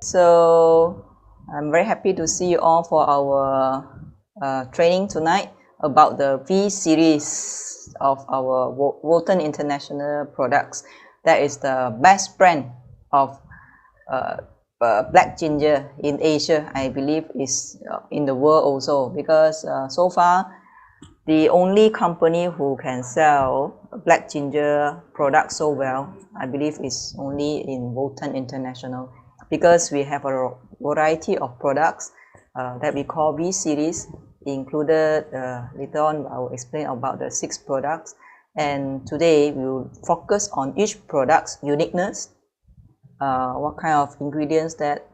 So I'm very happy to see you all for our training tonight about the V series of our Walton International products. That is the best brand of black ginger in Asia. I believe is in the world also, because so far the only company who can sell black ginger products so well, I believe, is only in Walton International, because we have a variety of products that we call V series. Included later on I will explain about the 6 products, and today we will focus on each product's uniqueness, what kind of ingredients that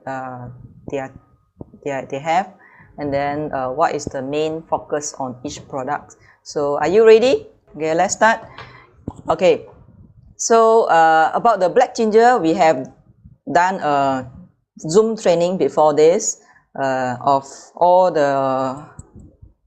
they have, and then what is the main focus on each product. So are you ready? Okay, let's start. Okay, so about the black ginger, we have done a Zoom training before this of all the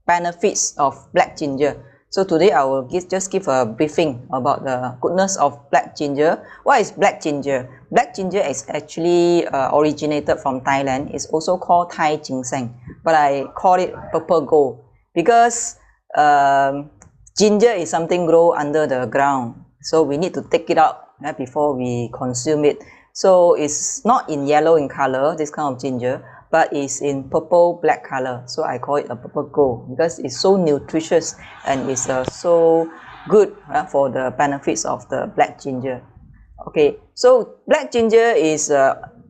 benefits of black ginger. So today I will just give a briefing about the goodness of black ginger. What is black ginger? Black ginger is actually originated from Thailand. It's also called Thai ginseng, but I call it purple gold because ginger is something grow under the ground. So we need to take it out before we consume it. So it's not in yellow in color, this kind of ginger, but it's in purple black color. So I call it a purple gold because it's so nutritious and it's so good for the benefits of the black ginger. Okay, so black ginger is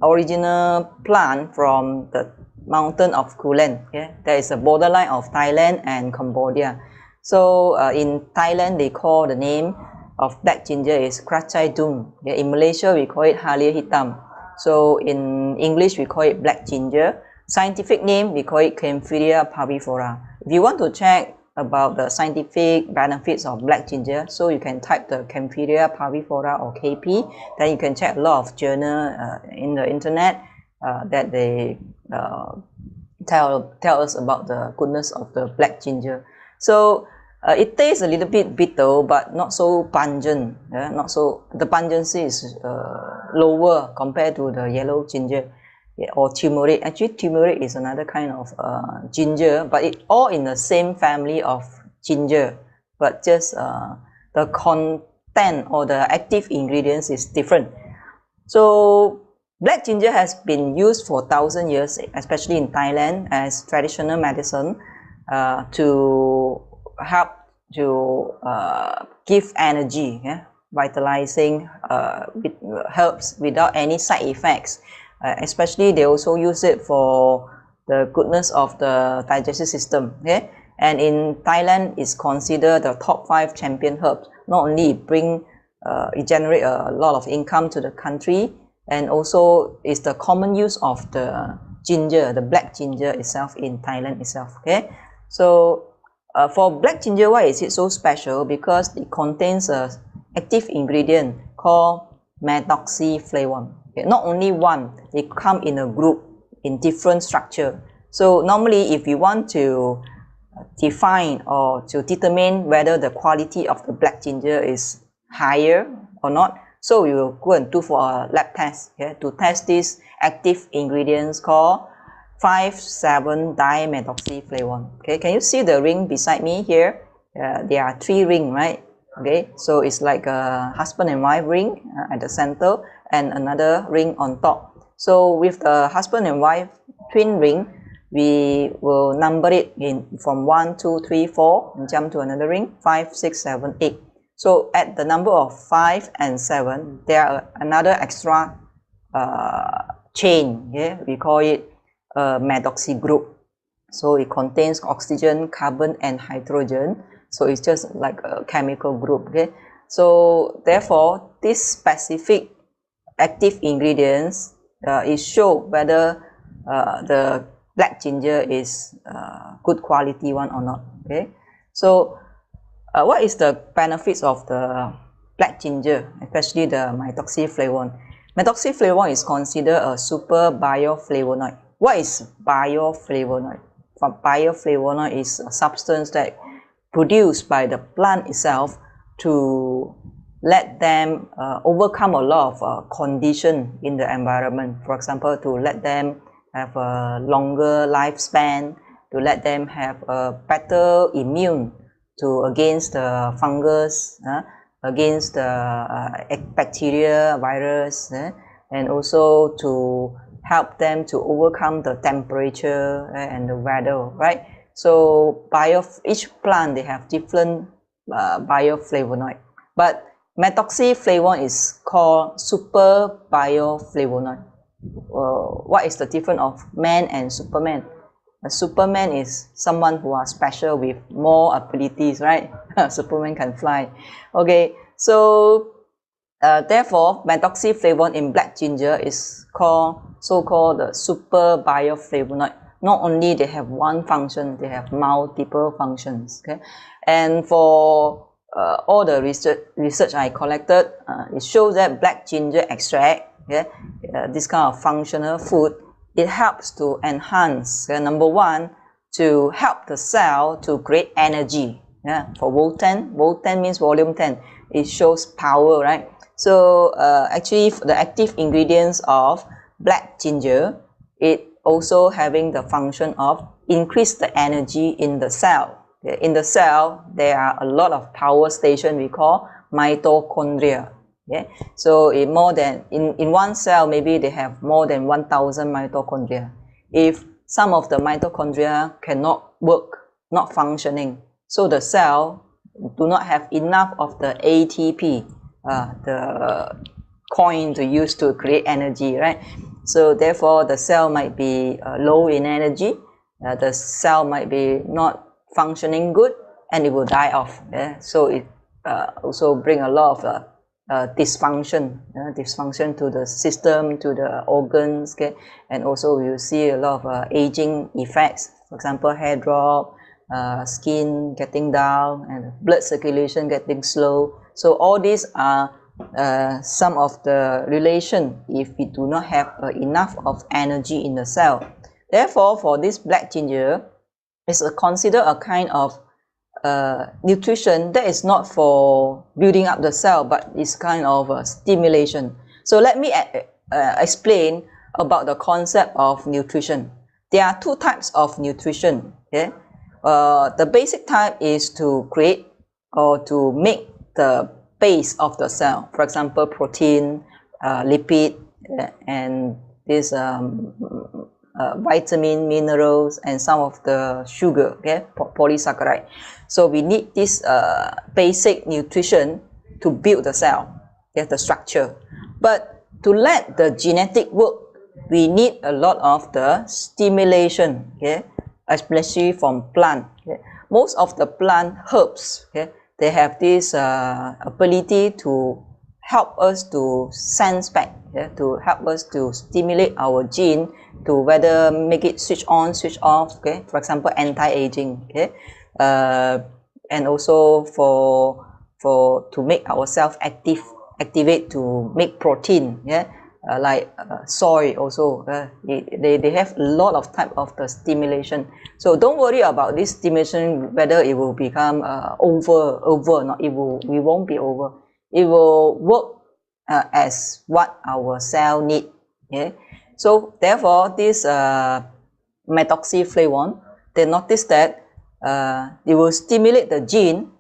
original plant from the mountain of Kulen. Yeah, there is a borderline of Thailand and Cambodia. So in Thailand they call the name of black ginger is Krachai Dung. Yeah, in Malaysia we call it Halia Hitam. So in English we call it black ginger. Scientific name we call it Kaempferia parviflora. If you want to check about the scientific benefits of black ginger, so you can type the Kaempferia parviflora or KP. Then you can check a lot of journal in the internet that they tell us about the goodness of the black ginger. So it tastes a little bit bitter, but not so pungent. Not so, the pungency is lower compared to the yellow ginger, or turmeric. Actually, turmeric is another kind of ginger, but it all in the same family of ginger, but just the content or the active ingredients is different. So black ginger has been used for 1,000 years, especially in Thailand, as traditional medicine to help to give energy, vitalizing with herbs without any side effects. Especially they also use it for the goodness of the digestive system. Okay? And in Thailand it's considered the top 5 champion herbs. Not only it generate a lot of income to the country, and also is the common use of the ginger, the black ginger itself in Thailand itself. Okay, so for black ginger, why is it so special? Because it contains an active ingredient called methoxyflavone. Okay, not only one, they come in a group in different structure. So normally if you want to define or to determine whether the quality of the black ginger is higher or not, so we will go and do for a lab test, to test these active ingredients called 5,7-dimethoxyflavone. Okay, can you see the ring beside me here? There are 3 rings, right? Okay, so it's like a husband and wife ring at the center and another ring on top. So with the husband and wife twin ring, we will number it in from 1, 2, 3, 4 and jump to another ring 5, 6, 7, 8. So at the number of 5 and 7, there are another extra chain. We call it methoxy group. So it contains oxygen, carbon and hydrogen. So it's just like a chemical group. Okay, so therefore this specific active ingredients is show whether the black ginger is good quality one or not. Okay, so what is the benefits of the black ginger, especially the methoxyflavone? Methoxyflavone is considered a super bioflavonoid. What is bioflavonoid? Bioflavonoid is a substance that produced by the plant itself to let them overcome a lot of condition in the environment. For example, to let them have a longer lifespan, to let them have a better immune to against the fungus, against the bacteria, virus, and also to help them to overcome the temperature and the weather, right? So each plant, they have different bioflavonoid, but methoxyflavone is called super bioflavonoid. What is the difference of man and Superman? A Superman is someone who are special with more abilities, right? Superman can fly. Okay, so therefore, methoxyflavone in black ginger is so-called the super bioflavonoid. Not only they have one function, they have multiple functions. Okay, and for all the research I collected, it shows that black ginger extract, this kind of functional food, it helps to enhance, number one, to help the cell to create energy. For Vol10 means volume 10. It shows power, right? So actually, the active ingredients of black ginger, it also having the function of increase the energy in the cell. In the cell, there are a lot of power station we call mitochondria. So in one cell, maybe they have more than 1,000 mitochondria. If some of the mitochondria cannot work, not functioning, so the cell do not have enough of the ATP, the coin to use to create energy, right? So therefore, the cell might be low in energy, the cell might be not functioning good, and it will die off. So it also bring a lot of dysfunction to the system, to the organs, and also we will see a lot of aging effects. For example, hair drop, skin getting dull, and blood circulation getting slow. So all these are some of the relation if we do not have enough of energy in the cell. Therefore, for this black ginger, it's considered a kind of nutrition that is not for building up the cell, but it's kind of a stimulation. So let me explain about the concept of nutrition. There are two types of nutrition. The basic type is to create or to make the base of the cell. For example, protein, lipid, and this vitamin, minerals, and some of the sugar, polysaccharide. So we need this basic nutrition to build the cell, the structure. But to let the genetic work, we need a lot of the stimulation, especially from plant. Most of the plant herbs, they have this ability to help us to sense back, to help us to stimulate our gene to whether make it switch on, switch off. For example, anti-aging. And also to make ourselves activate to make protein. Like soy also, they have a lot of type of the stimulation. So don't worry about this stimulation whether it will become over. Not it will. We won't be over. It will work as what our cell need. So therefore, this methoxyflavone, they notice that it will stimulate the gene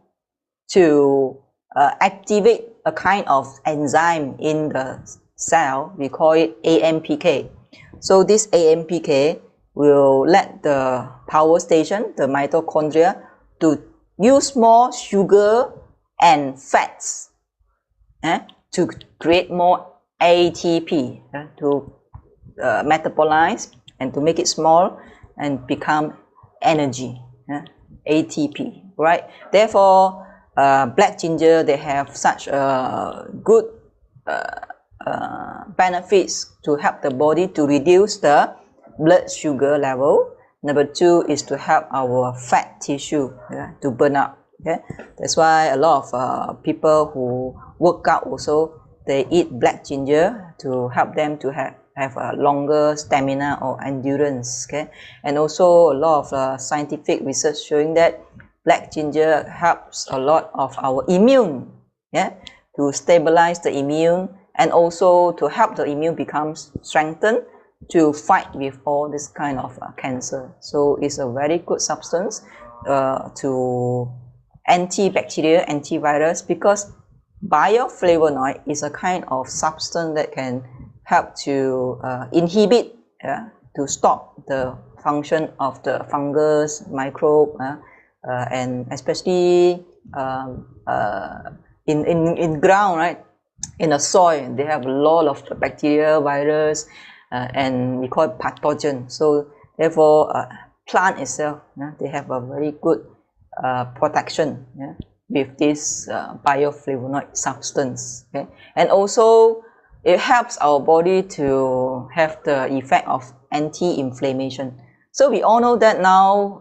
to activate a kind of enzyme in the cell. We call it AMPK. So this AMPK will let the power station, the mitochondria, to use more sugar and fats to create more ATP, to metabolize and to make it small and become energy, ATP, right? Therefore, black ginger, they have such good benefits to help the body to reduce the blood sugar level. Number two is to help our fat tissue to burn up. That's why a lot of people who work out also, they eat black ginger to help them to have a longer stamina or endurance. And also a lot of scientific research showing that black ginger helps a lot of our immune, to to stabilize the immune and also to help the immune becomes strengthened to fight with all this kind of cancer. So it's a very good substance to antibacterial, antivirus, because bioflavonoid is a kind of substance that can help to inhibit, to stop the function of the fungus, microbe, and especially in ground, right? In the soil, they have a lot of bacteria, virus, and we call it pathogen. So therefore, plant itself, they have a very good protection with this bioflavonoid substance. Okay? And also, it helps our body to have the effect of anti-inflammation. So we all know that now,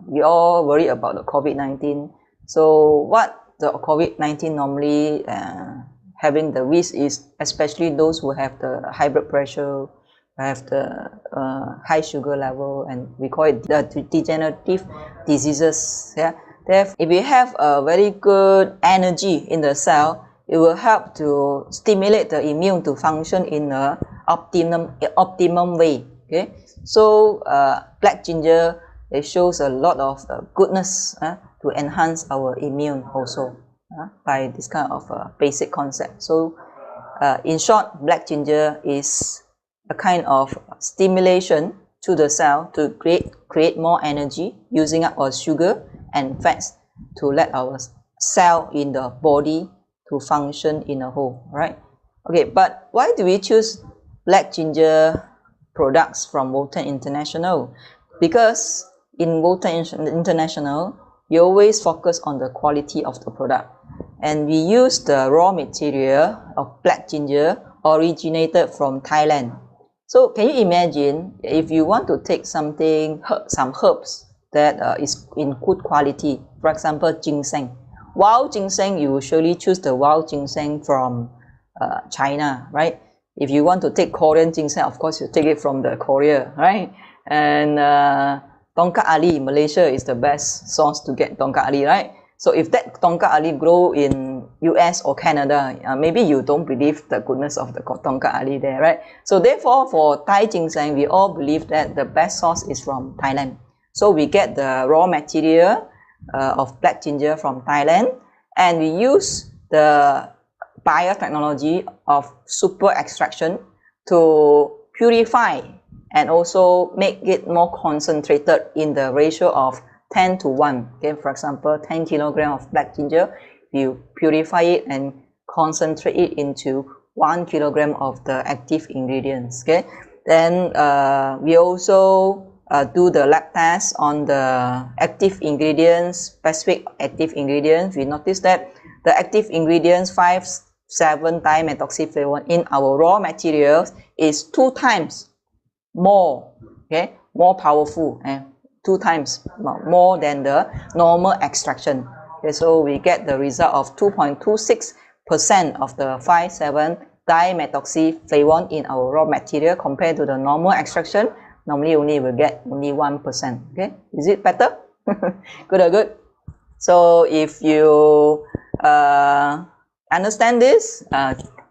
we all worry about the COVID-19. So what the COVID-19 normally having the risk is especially those who have the high blood pressure, have the high sugar level, and we call it the degenerative diseases. Yeah, if we have a very good energy in the cell, it will help to stimulate the immune to function in a optimum way. Okay, so black ginger, it shows a lot of goodness to enhance our immune also by this kind of basic concept. So in short, black ginger is a kind of stimulation to the cell to create more energy, using up our sugar and fats to let our cell in the body to function in a whole, right? Okay, but why do we choose black ginger products from Voltan International? Because in Voltan International, we always focus on the quality of the product, and we use the raw material of black ginger originated from Thailand. So can you imagine if you want to take something, some herbs that is in good quality, for example, ginseng. Wild ginseng, you will surely choose the wild ginseng from China, right? If you want to take Korean ginseng, of course you take it from the Korea, right? And Tongkat Ali, Malaysia is the best source to get Tongkat Ali, right? So if that Tongkat Ali grow in US or Canada, maybe you don't believe the goodness of the Tongkat Ali there, right? So therefore, for Thai ginseng, we all believe that the best source is from Thailand. So we get the raw material of black ginger from Thailand, and we use the biotechnology of super extraction to purify and also make it more concentrated in the ratio of 10 to 1. Okay, for example, 10 kilogram of black ginger, you purify it and concentrate it into 1 kilogram of the active ingredients. Okay, then we also do the lab test on the active ingredients, specific active ingredients. We noticed that the active ingredients 5,7-dimethoxyflavone in our raw materials is 2 times more, okay, more powerful, and 2 times more than the normal extraction. Okay, so we get the result of 2.26% of the 5,7-dimethoxyflavone in our raw material compared to the normal extraction. Normally only will get only 1%. Okay, is it better? Good or good? So if you understand this,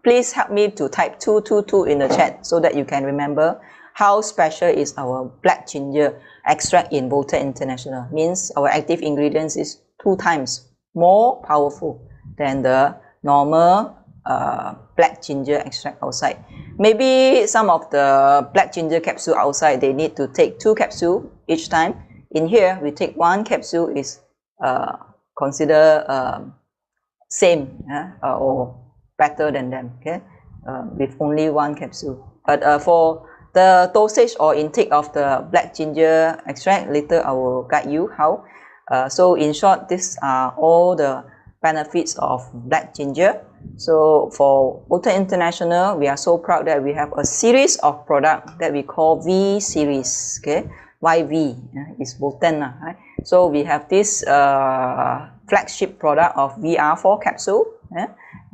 please help me to type 222 in the chat so that you can remember how special is our black ginger extract in Voltan International. Means our active ingredients is 2 times more powerful than the normal black ginger extract outside. Maybe some of the black ginger capsule outside, they need to take 2 capsules each time. In here, we take 1 capsule is consider same or better than them, okay, with only 1 capsule. But for the dosage or intake of the black ginger extract, later I will guide you how. So in short, these are all the benefits of black ginger. So for Voltan International, we are so proud that we have a series of products that we call V series. Okay, why V? It's Voltan, right? So we have this flagship product of VR4 capsule,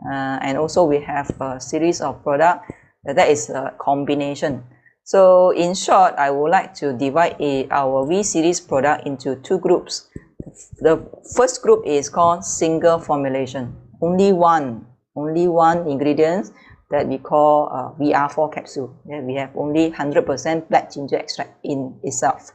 and also we have a series of products that is a combination. So in short, I would like to divide our V series product into 2 groups. The first group is called single formulation, only one only one ingredient that we call VR4 capsule. Yeah, we have only 100% black ginger extract in itself.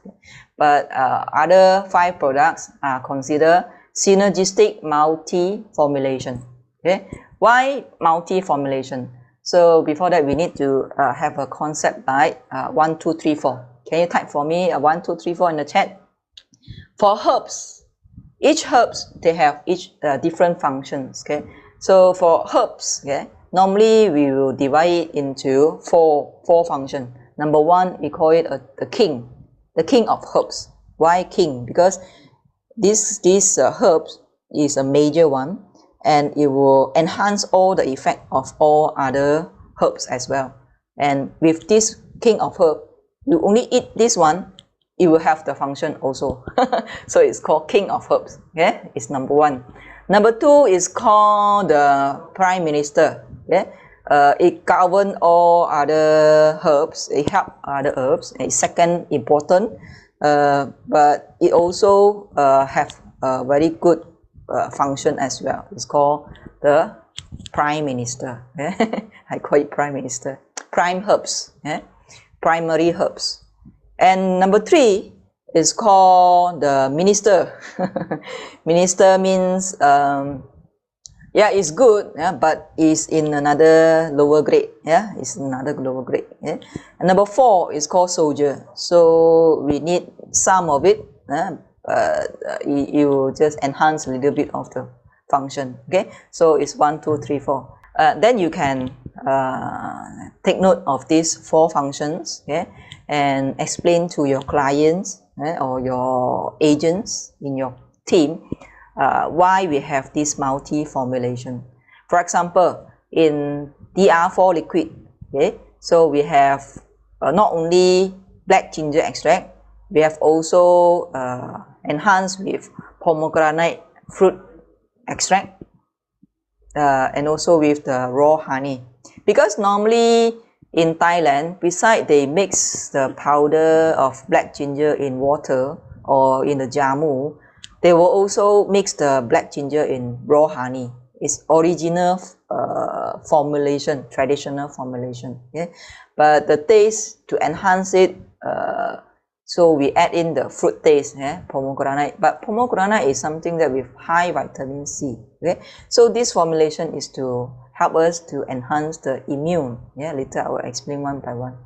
But other 5 products are considered synergistic multi-formulation. Okay, why multi-formulation? So before that, we need to have a concept like 1, 2, 3, 4. Can you type for me 1, 2, 3, 4 in the chat? For herbs, each herbs, they have each different functions. Okay, so for herbs, okay, normally we will divide it into four functions. Number 1, we call it the king of herbs. Why king? Because this herbs is a major one, and it will enhance all the effect of all other herbs as well. And with this king of herb, you only eat this one, it will have the function also. So it's called king of herbs. Okay, it's number 1. Number 2 is called the prime minister. Okay, it governs all other herbs. It helps other herbs. It's second important, but it also have a very good function as well. It's called the prime minister. Okay? I call it prime minister. Prime herbs. Okay? Primary herbs. And number 3 is called the minister. Minister means yeah, it's good, yeah, but it's in another lower grade. Yeah, it's another lower grade. Yeah? And number 4 is called soldier. So we need some of it, it will just enhance a little bit of the function. Okay, so it's 1, 2, 3, 4. Then you can take note of these 4 functions, okay, and explain to your clients or your agents in your team why we have this multi-formulation. For example, in DR4 liquid, okay, so we have not only black ginger extract, we have also enhanced with pomegranate fruit extract, and also with the raw honey. Because normally in Thailand, besides they mix the powder of black ginger in water or in the jamu, they will also mix the black ginger in raw honey. It's original formulation, traditional formulation. Okay? But the taste, to enhance it, so we add in the fruit taste, pomegranate. But pomegranate is something that with high vitamin C. Okay? So this formulation is to help us to enhance the immune. Yeah, later I will explain one by one.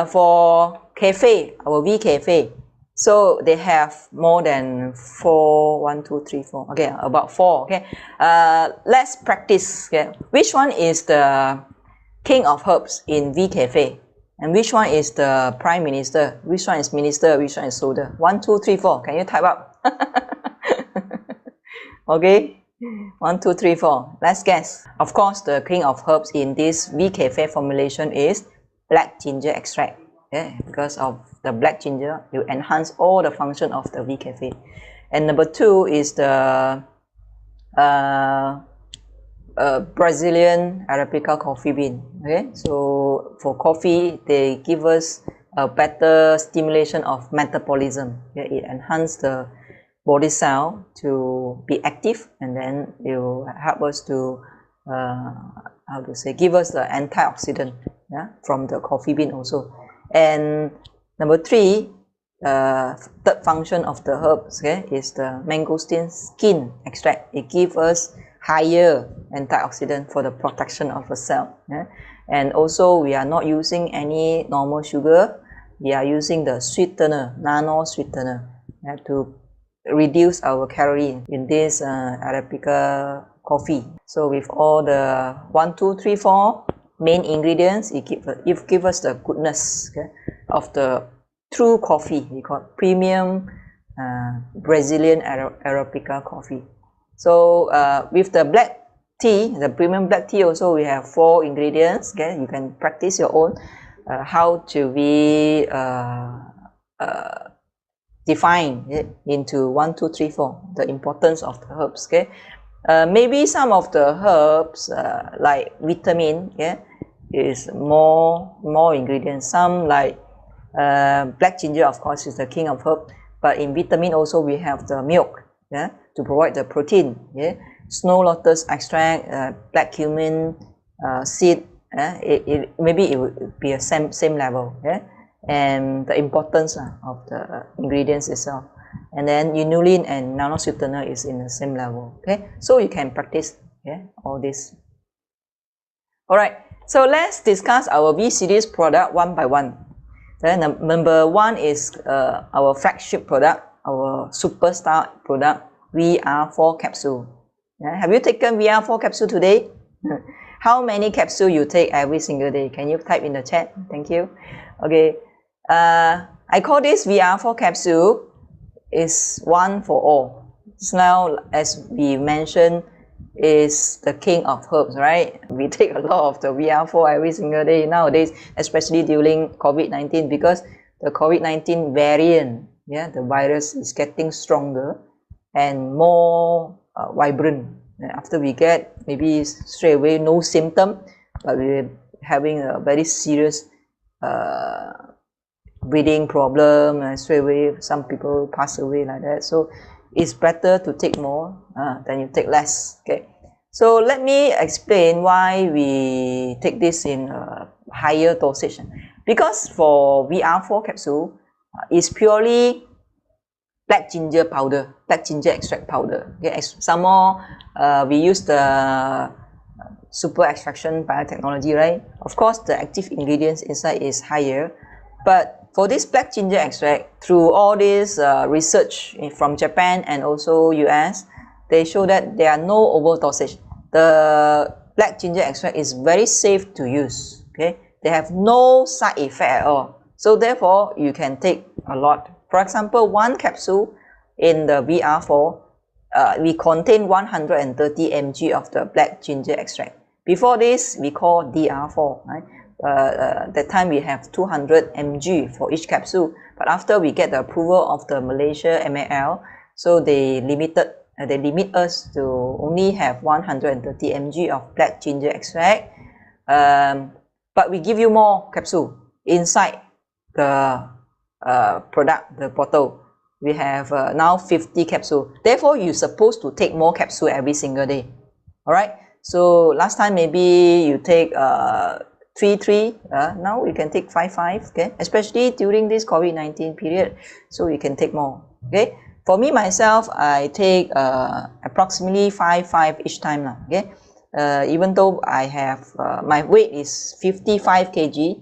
For cafe, our V Cafe, so they have more than 4, 1, 2, 3, 4. Okay, about 4. Okay, let's practice. Okay, which one is the king of herbs in V Cafe? And which one is the prime minister? Which one is minister? Which one is soldier? 1, 2, 3, 4. Can you type up? Okay. 1, 2, 3, 4. Let's guess. Of course, the king of herbs in this V Cafe formulation is black ginger extract. Yeah, because of the black ginger, you enhance all the function of the V Cafe. And number 2 is the Brazilian Arabica coffee bean. Okay, so for coffee, they give us a better stimulation of metabolism. Okay? It enhances the body cell to be active, and then it will help us to give us the antioxidant, yeah, from the coffee bean also. And number 3, third function of the herbs, okay, is the mangosteen skin extract. It gives us higher antioxidant for the protection of the cell. Yeah? And also we are not using any normal sugar. We are using the sweetener, nano sweetener, yeah, to reduce our calorie in this Arabica coffee. So with all the 1, 2, 3, 4 main ingredients, it gives us the goodness, okay, of the true coffee. We call it premium Brazilian Arabica coffee. So with the black tea, the premium black tea also, we have 4 ingredients. Okay, you can practice your own how to be define it into 1, 2, 3, 4, the importance of the herbs. Okay, maybe some of the herbs like vitamin, yeah, is more ingredients. Some like black ginger, of course, is the king of herbs. But in vitamin also we have the milk, yeah, to provide the protein. Yeah, snow lotus extract, black cumin seed, maybe it would be a same level, yeah, and the importance of the ingredients itself. And then inulin and nano sweetener is in the same level. Okay, so you can practice, yeah, all this. All right, so let's discuss our V series product one by one. Then number one is our flagship product, our superstar product, VR4 capsule. Yeah, have you taken VR4 capsule today? How many capsules you take every single day? Can you type in the chat? Thank you. Okay, I call this VR4 capsule is one for all. Just now, as we mentioned, is the king of herbs, right? We take a lot of the VR4 every single day nowadays, especially during COVID-19, because the COVID-19 variant, yeah, the virus is getting stronger and more vibrant. After we get maybe straight away no symptom, but we're having a very serious breathing problem, and straight away some people pass away like that. So it's better to take more than you take less. Okay, so let me explain why we take this in a higher dosage. Because for VR4 capsule, it's purely black ginger powder, black ginger extract powder. Okay, some more we use the super extraction biotechnology, right? Of course, the active ingredients inside is higher, but for this black ginger extract, through all this research from Japan and also US, they show that there are no overdosage. The black ginger extract is very safe to use. Okay, they have no side effect at all. So therefore, you can take a lot. For example, one capsule in the VR4, we contain 130 mg of the black ginger extract. Before this, we call DR4, right? That time we have 200 mg for each capsule, but after we get the approval of the Malaysia MAL, so they limit us to only have 130 mg of black ginger extract, but we give you more capsule inside the product, the bottle. We have now 50 capsule. Therefore, you're supposed to take more capsule every single day. All right. So last time maybe you take 3, now you can take 5. Okay, especially during this COVID-19 period, so you can take more. Okay, for me myself, I take approximately 5 each time lah. Okay, even though I have my weight is 55 kg.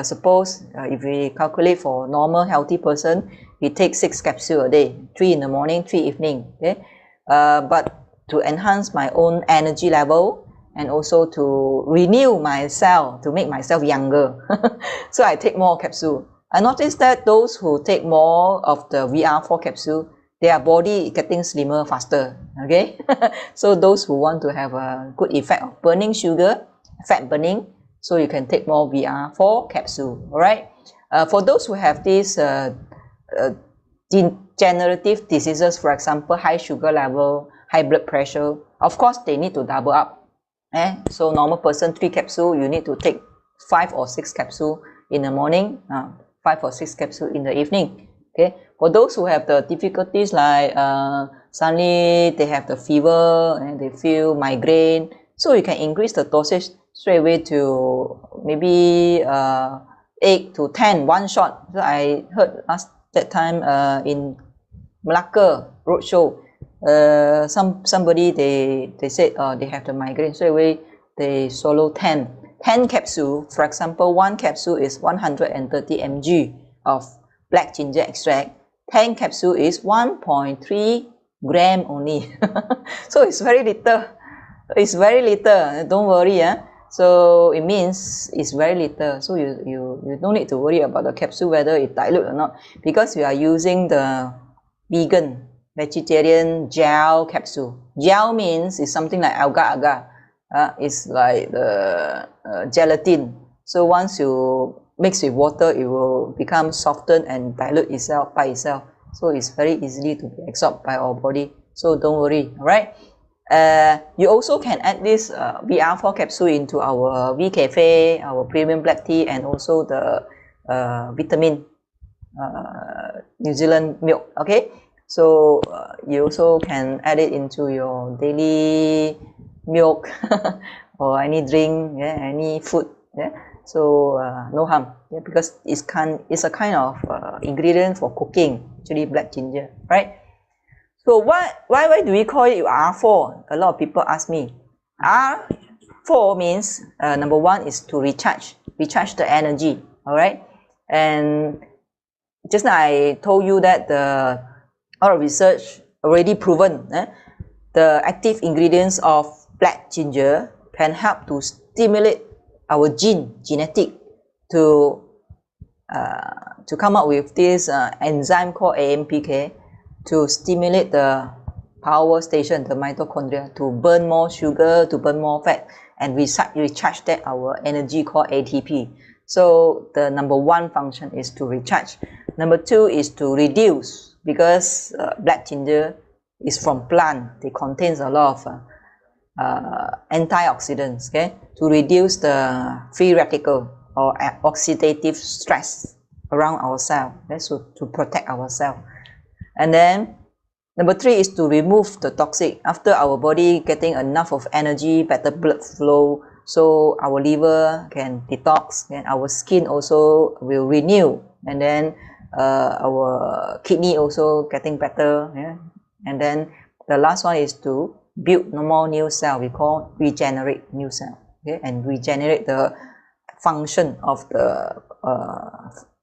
Suppose if we calculate for normal healthy person, we take 6 capsules a day, 3 in the morning, 3 evening. Okay, but to enhance my own energy level and also to renew myself, to make myself younger. So I take more capsule. I noticed that those who take more of the VR4 capsule, their body getting slimmer faster. Okay, so those who want to have a good effect of burning sugar, fat burning, so you can take more VR4 capsule. All right. For those who have these degenerative diseases, for example, high sugar level, high blood pressure, of course they need to double up. So normal person 3 capsule, you need to take 5 or 6 capsule in the morning, 5 or 6 capsule in the evening. Okay, for those who have the difficulties like suddenly they have the fever and they feel migraine, so you can increase the dosage straight away to maybe 8 to 10 one shot. So I heard that time in Malacca roadshow, somebody they said they have the migraine, straight away they swallow 10 capsule. For example, one capsule is 130 mg of black ginger extract. 10 capsule is 1.3 gram only. So it's very little. It's very little. Don't worry. So it means it's very little. So you don't need to worry about the capsule whether it dilute or not, because we are using the vegetarian gel capsule. Gel means it's something like agar-agar. It's like the gelatin. So once you mix with water, it will become softened and dilute itself by itself. So it's very easily to be absorbed by our body. So don't worry. All right. You also can add this VR4 capsule into our V Cafe, our premium black tea, and also the vitamin New Zealand milk. Okay. So you also can add it into your daily milk or any drink, yeah, any food, yeah. So no harm, yeah, because it's a kind of ingredient for cooking, actually, black ginger, right? So why do we call it R4? A lot of people ask me. R4 means number one is to recharge the energy, all right? And just now I told you that our research already proven the active ingredients of black ginger can help to stimulate our genetic to come up with this enzyme called AMPK to stimulate the power station, the mitochondria, to burn more sugar, to burn more fat, and recharge that our energy called ATP. So the number one function is to recharge. Number two is to reduce, because black ginger is from plant. It contains a lot of antioxidants, okay, to reduce the free radical or oxidative stress around our cell, okay? So to protect ourselves. And then number three is to remove the toxic. After our body getting enough of energy, better blood flow, so our liver can detox, and our skin also will renew, and then our kidney also getting better, yeah? And then the last one is to build no more new cell. We call regenerate new cell, okay, and regenerate the function of the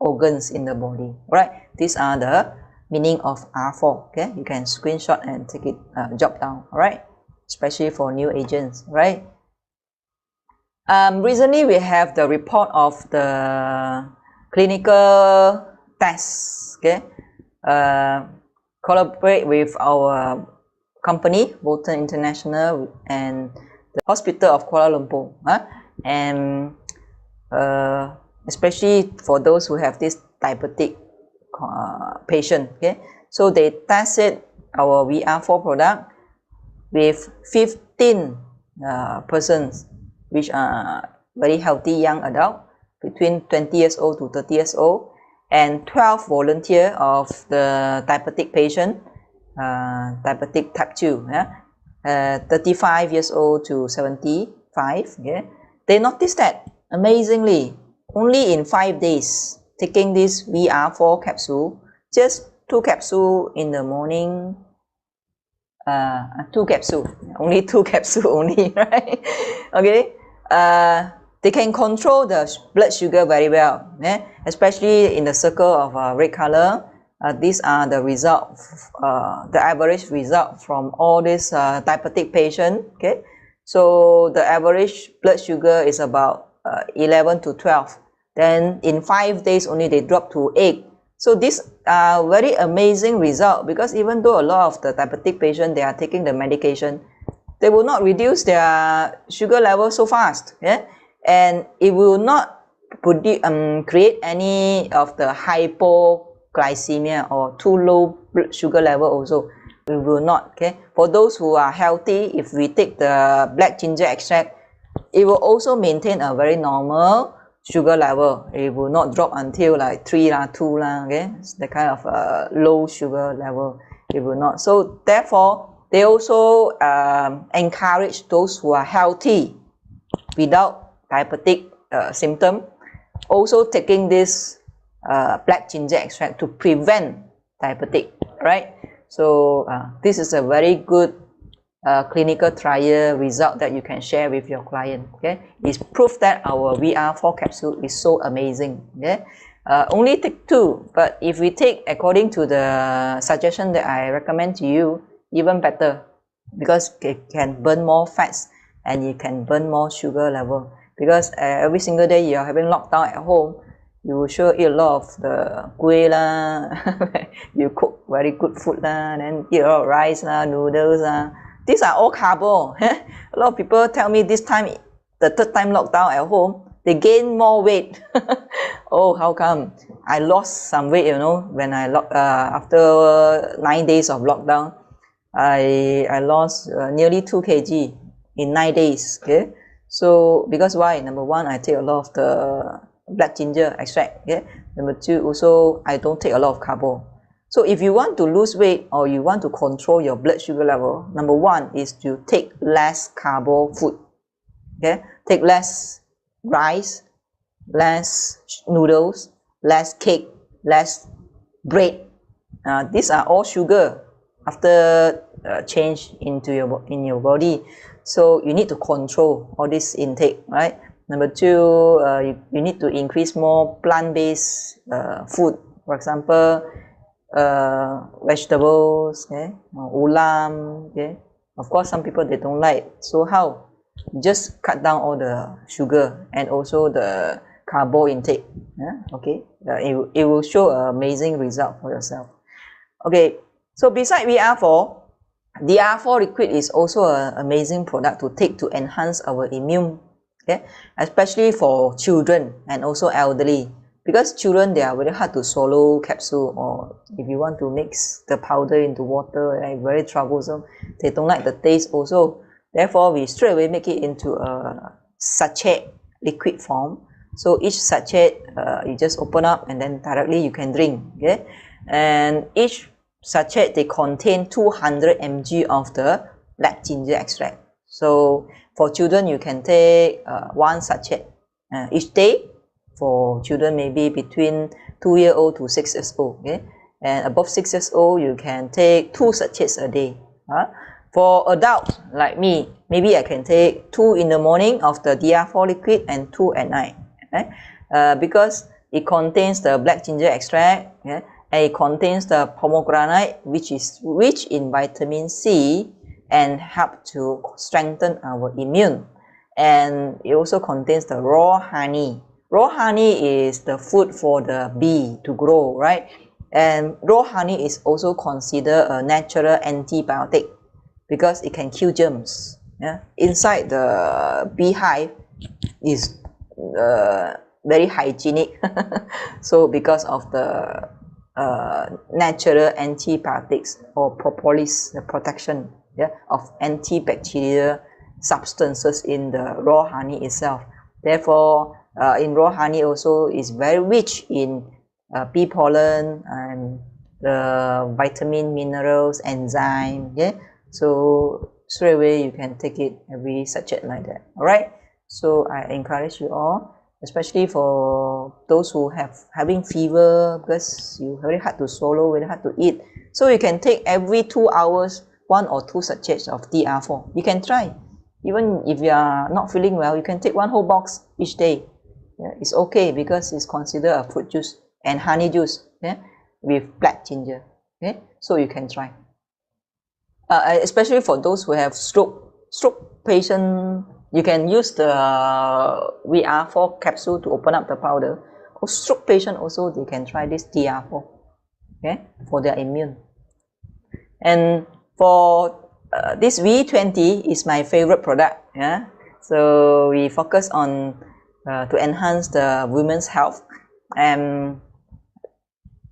organs in the body. Right? These are the meaning of R4. Okay, you can screenshot and take it, jot down. All right, especially for new agents. Right? Recently we have the report of the clinical tests. Okay, collaborate with our company, Bolton International, and the Hospital of Kuala Lumpur, and especially for those who have this diabetic patient. Okay, so they tested our VR4 product with 15 persons, which are very healthy young adult between 20 years old to 30 years old, and 12 volunteer of the diabetic patient, diabetic type 2, yeah? 35 years old to 75. Yeah? They noticed that amazingly, only in 5 days, taking this VR4 capsule, just 2 capsules in the morning, 2 capsules, only 2 capsules only, right? Okay, they can control the blood sugar very well, especially in the circle of red color. These are the result, the average result from all this diabetic patient. Okay, so the average blood sugar is about 11 to 12. Then in 5 days only they drop to 8. So this very amazing result, because even though a lot of the diabetic patients, they are taking the medication, they will not reduce their sugar level so fast, yeah, and it will not create any of the hypoglycemia or too low blood sugar level also. We will not. Okay, for those who are healthy, if we take the black ginger extract, it will also maintain a very normal sugar level. It will not drop until like 3 lah, 2 lah, okay, it's the kind of low sugar level. It will not. So therefore, they also encourage those who are healthy without diabetic symptom also taking this black ginger extract to prevent diabetic, right? So this is a very good clinical trial result that you can share with your client. Okay, it's proof that our VR4 capsule is so amazing. Okay, only take 2, but if we take according to the suggestion that I recommend to you, even better, because it can burn more fats and you can burn more sugar level. Because every single day you are having lockdown at home, you will sure eat a lot of the kueh lah, you cook very good food lah, then eat a lot of rice lah, noodles lah. These are all carbo. A lot of people tell me this time, the third time lockdown at home, they gain more weight. Oh, how come? I lost some weight, you know, when I after 9 days of lockdown, I lost nearly 2 kg in 9 days. Okay, so because why? Number one, I take a lot of the black ginger extract. Okay, number two, also I don't take a lot of carbo. So if you want to lose weight or you want to control your blood sugar level, number one is to take less carbo food. Okay, take less rice, less noodles, less cake, less bread. These are all sugar after change in your body. So you need to control all this intake, right? Number two, you need to increase more plant-based food. For example, vegetables, okay, ulam, okay. Of course, some people they don't like. So how? Just cut down all the sugar and also the carbo intake. Yeah, okay. It will show an amazing result for yourself. Okay. So beside VR4, DR4 liquid is also an amazing product to take to enhance our immune, okay, especially for children and also elderly. Because children, they are very hard to swallow capsule, or if you want to mix the powder into water, right, very troublesome. They don't like the taste also. Therefore, we straight away make it into a sachet liquid form. So each sachet, you just open up and then directly you can drink, okay? And each sachet, they contain 200 mg of the black ginger extract. So for children, you can take one sachet each day. For children, maybe between 2-year-old to 6 years old, okay? And above 6 years old, you can take 2 sachets a day. For adults like me, maybe I can take 2 in the morning of the DR4 liquid and 2 at night, okay? Because it contains the black ginger extract, okay? And it contains the pomegranate, which is rich in vitamin C and help to strengthen our immune. And it also contains the raw honey. Raw honey is the food for the bee to grow, right? And raw honey is also considered a natural antibiotic because it can kill germs. Yeah? Inside the beehive is very hygienic. So because of the natural antibiotics or propolis, the protection, yeah, of antibacterial substances in the raw honey itself. Therefore, in raw honey also is very rich in bee pollen and the vitamin, minerals, enzyme. Yeah, so straight away you can take it every sachet like that. All right. So I encourage you all, especially for those who having fever, because you very hard to swallow, very hard to eat. So you can take every 2 hours 1 or 2 sachets of DR4. You can try. Even if you are not feeling well, you can take 1 whole box each day. Yeah, it's okay because it's considered a fruit juice and honey juice, yeah, with black ginger. Okay, so you can try. Especially for those who have stroke patient, you can use the VR4 capsule to open up the powder. For stroke patient also, they can try this DR4, okay, for their immune. And for this V20 is my favorite product. Yeah, so we focus on to enhance the women's health, and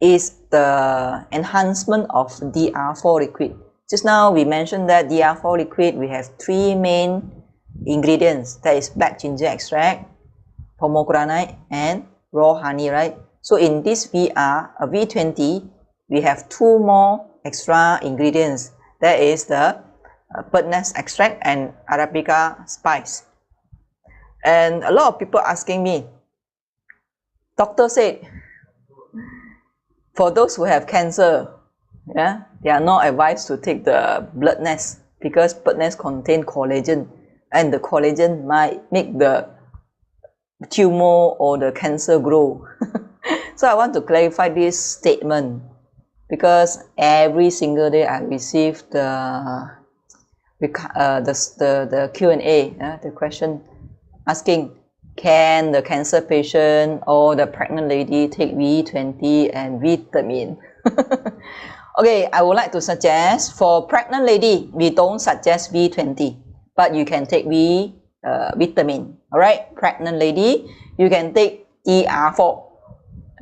is the enhancement of DR4 liquid. Just now we mentioned that DR4 liquid, we have 3 main ingredients. That is black ginger extract, pomegranate, and raw honey, right? So in this V20, we have 2 more extra ingredients. That is the bird's extract and Arabica spice. And a lot of people asking me, doctor said, for those who have cancer, yeah, they are not advised to take the blood nest because blood nest contain collagen, and the collagen might make the tumor or the cancer grow. So I want to clarify this statement because every single day I receive the Q&A, the question asking, can the cancer patient or the pregnant lady take V20 and vitamin? Okay, I would like to suggest for pregnant lady, we don't suggest V20, but you can take vitamin. All right, pregnant lady, you can take DR4.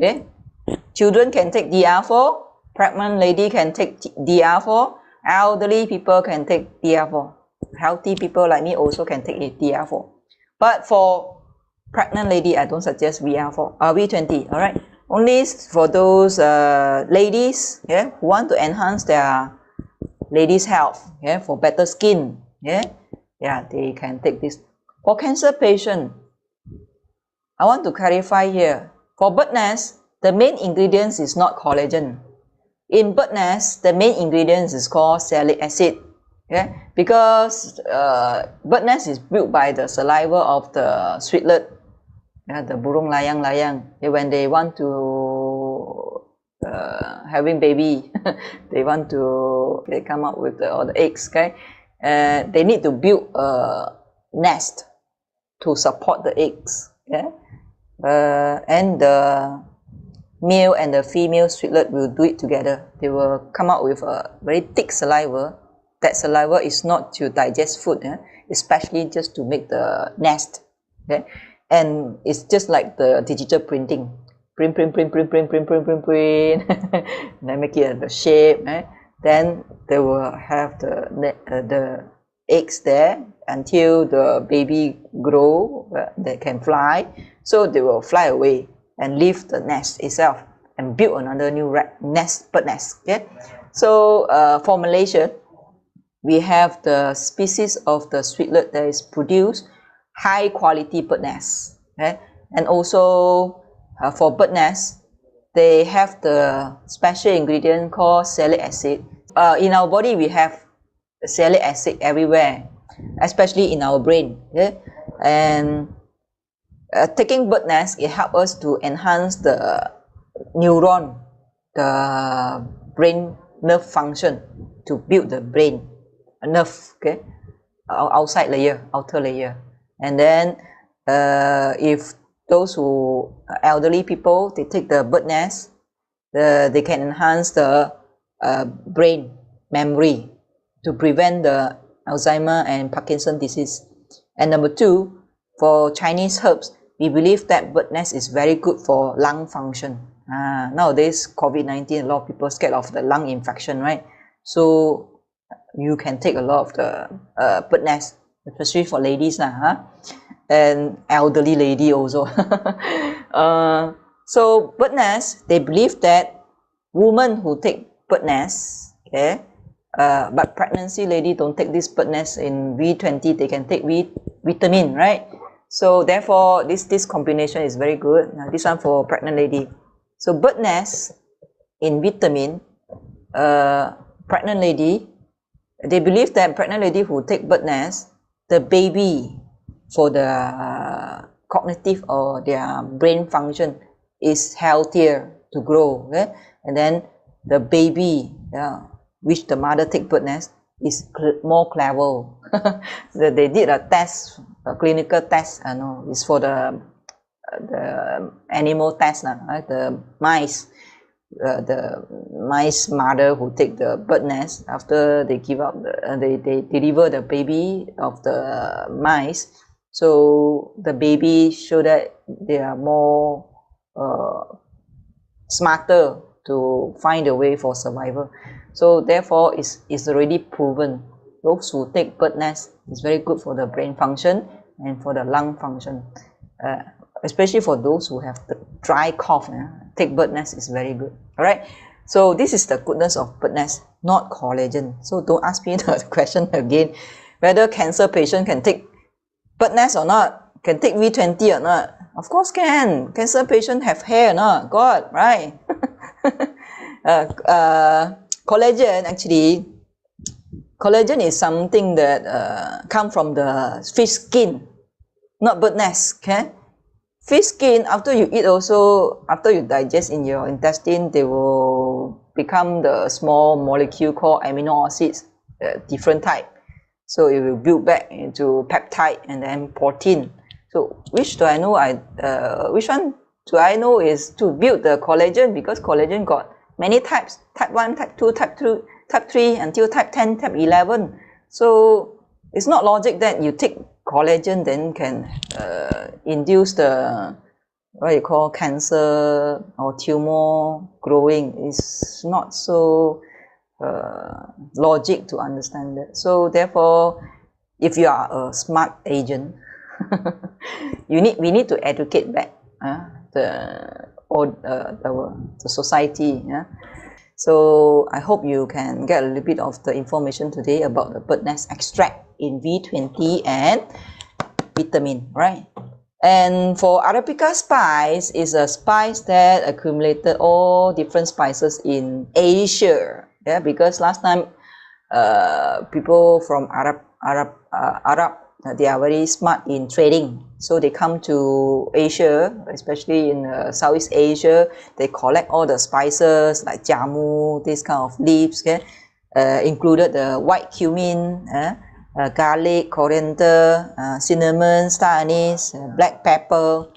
Okay, children can take DR4, pregnant lady can take DR4, elderly people can take DR4. Healthy people like me also can take DR4. But for pregnant lady, I don't suggest V20. All right. only for those ladies, yeah, who want to enhance their ladies' health, yeah, for better skin, yeah, they can take this. For cancer patient, I want to clarify here. For bird nest, the main ingredients is not collagen. In bird nest, the main ingredients is called salicylic acid. Yeah, because bird nest is built by the saliva of the sweetlet, the burung layang-layang. When they want to having baby, they want to come up with all the eggs. Okay, they need to build a nest to support the eggs. Yeah, and the male and the female sweetlet will do it together. They will come out with a very thick saliva. That saliva is not to digest food, especially just to make the nest. Okay? And it's just like the digital printing. Print, print, print, print, print, print, print, print, print. Then make it the shape. Then they will have the eggs there until the baby grow, they can fly. So they will fly away and leave the nest itself and build another new nest, bird nest. Okay? So for Malaysia, we have the species of the sweetlet that is produced high quality bird nest. Okay? And also for bird nest, they have the special ingredient called salicylic acid. In our body, we have salicylic acid everywhere, especially in our brain. Okay? And taking bird nest, it helps us to enhance the neuron, the brain nerve function, to build the brain nerve, okay, outside layer, outer layer. And then if those who elderly people, they take the bird nest, they can enhance the brain memory to prevent the Alzheimer and Parkinson disease. And number two, for Chinese herbs, we believe that bird nest is very good for lung function. Nowadays, COVID-19, a lot of people scared of the lung infection, right? So you can take a lot of the bird nest, especially for ladies, and elderly lady also. So bird nest, they believe that women who take bird nest, okay, but pregnancy lady don't take this bird nest in V20, they can take vitamin, right? So therefore, this combination is very good. Now, this one for pregnant lady. So bird nest in vitamin, pregnant lady, they believe that pregnant lady who take bird nest, the baby for the cognitive or their brain function is healthier to grow. Okay? And then the baby, which the mother take bird nest, is more clever. They did a test, a clinical test. It's for the animal test, the mice. The mice mother who take the bird nest, after they give up they deliver the baby of the mice, so the baby show that they are more smarter to find a way for survival. So therefore it's already proven those who take bird nest is very good for the brain function and for the lung function, especially for those who have the dry cough. Take bird nest is very good. All right, so this is the goodness of bird nest, not collagen. So don't ask me the question again whether cancer patient can take bird nest or not, can take V20 or not. Of course can. Cancer patient have hair or not? God, right? Collagen, actually, collagen is something that come from the fish skin, not bird nest. Okay. Fish skin, after you eat also, after you digest in your intestine, they will become the small molecule called amino acids, different type. So it will build back into peptide and then protein. So which do I know? Which one do I know is to build the collagen, because collagen got many types, type 1, type 2, type 2, type 3 until type 10, type 11. So it's not logic that you take collagen then can induce the what you call cancer or tumor growing. It's not so logic to understand that. So therefore, if you are a smart agent, we need to educate back for the society. Yeah. So I hope you can get a little bit of the information today about the bird nest extract in V20 and vitamin, right? And for Arabica spice is a spice that accumulated all different spices in Asia. Yeah, because last time people from Arab they are very smart in trading, so they come to Asia, especially in Southeast Asia. They collect all the spices like jamu, this kind of leaves, okay? Included the white cumin, garlic, coriander, cinnamon, star anise, black pepper,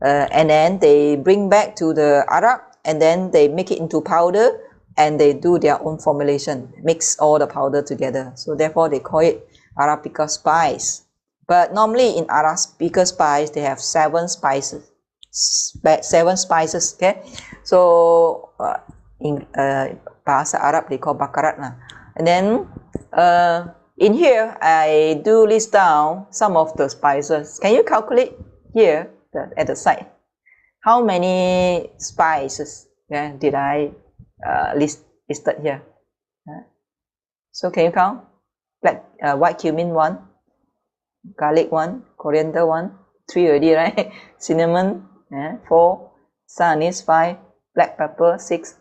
and then they bring back to the Arab, and then they make it into powder, and they do their own formulation, mix all the powder together. So therefore they call it Arabica spice. But normally in Arabica spice, they have 7 spices. 7 spices, okay? So in Bahasa Arab, they call bakarat. And then in here, I do list down some of the spices. Can you calculate here at the side? How many spices did I listed here? So can you count? White cumin 1, garlic 1, coriander 1, 3 already, right? Cinnamon 4, star anise 5, black pepper 6,